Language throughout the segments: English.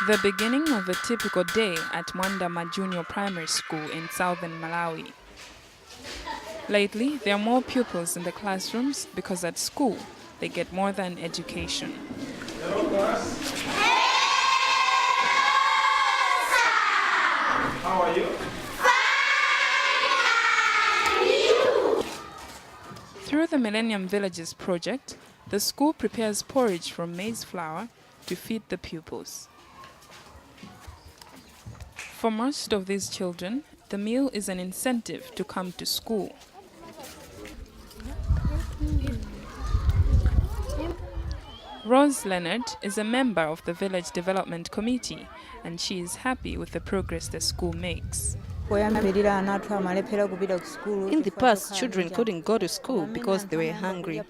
The beginning of a typical day at Mwandama Junior Primary School in southern Malawi. Lately, there are more pupils in the classrooms because at school, they get more than education. How are you? Through the Millennium Villages project, the school prepares porridge from maize flour to feed the pupils. For most of these children, the meal is an incentive to come to school. Rose Leonard is a member of the Village Development Committee, and she is happy with the progress the school makes. In the past, children couldn't go to school because they were hungry.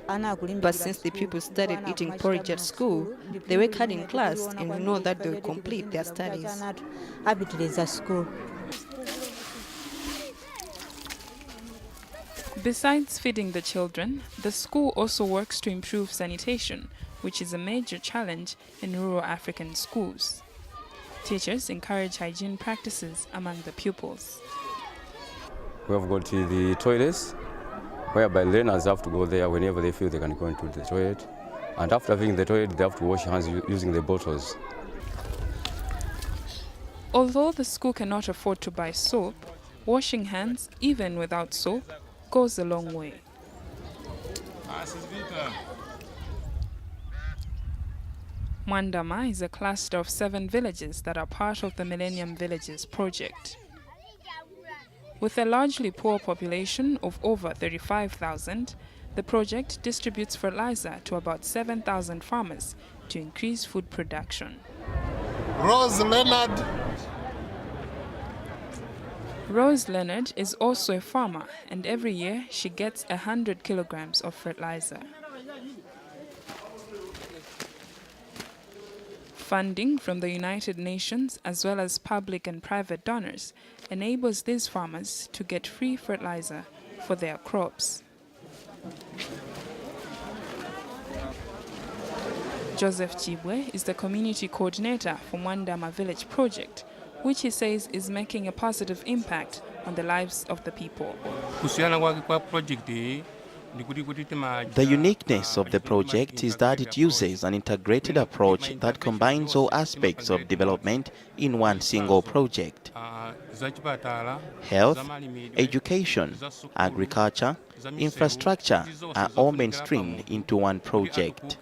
But since the pupils started eating porridge at school, they work hard in class and we know that they will complete their studies. Besides feeding the children, the school also works to improve sanitation, which is a major challenge in rural African schools. Teachers encourage hygiene practices among the pupils. We have got the toilets, whereby learners have to go there whenever they feel they can go into the toilet. And after leaving the toilet, they have to wash hands using the bottles. Although the school cannot afford to buy soap, washing hands, even without soap, goes a long way. Mwandama is a cluster of 7 villages that are part of the Millennium Villages project. With a largely poor population of over 35,000, the project distributes fertilizer to about 7,000 farmers to increase food production. Rose Leonard. Rose Leonard is also a farmer, and every year she gets 100 kilograms of fertilizer. Funding from the United Nations, as well as public and private donors, enables these farmers to get free fertilizer for their crops. Joseph Chibwe is the community coordinator for Mwandama Village Project, which he says is making a positive impact on the lives of the people. The uniqueness of the project is that it uses an integrated approach that combines all aspects of development in one single project. Health, education, agriculture, infrastructure are all mainstreamed into one project.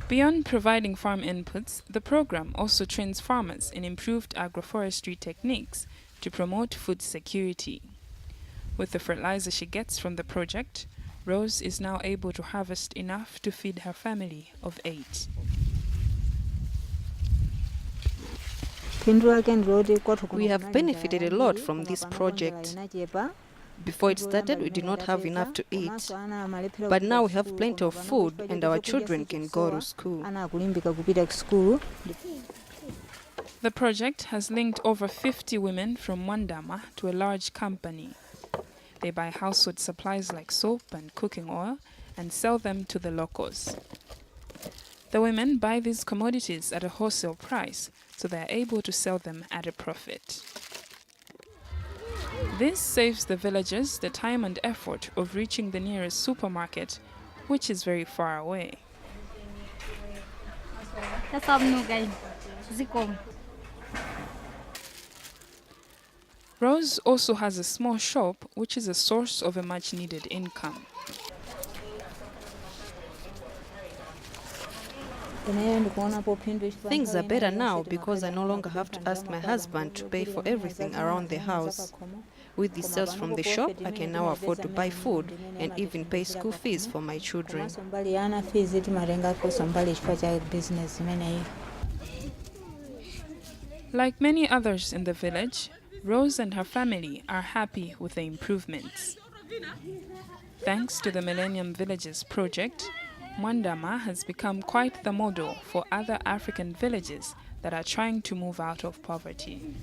Beyond providing farm inputs, the program also trains farmers in improved agroforestry techniques to promote food security. With the fertilizer she gets from the project, Rose is now able to harvest enough to feed her family of 8. We have benefited a lot from this project. Before it started, we did not have enough to eat. But now we have plenty of food and our children can go to school. The project has linked over 50 women from Mwandama to a large company. They buy household supplies like soap and cooking oil and sell them to the locals. The women buy these commodities at a wholesale price, so they are able to sell them at a profit. This saves the villagers the time and effort of reaching the nearest supermarket, which is very far away. Rose also has a small shop, which is a source of a much-needed income. Things are better now because I no longer have to ask my husband to pay for everything around the house. With the sales from the shop, I can now afford to buy food and even pay school fees for my children. Like many others in the village, Rose and her family are happy with the improvements. Thanks to the Millennium Villages project, Mwandama has become quite the model for other African villages that are trying to move out of poverty.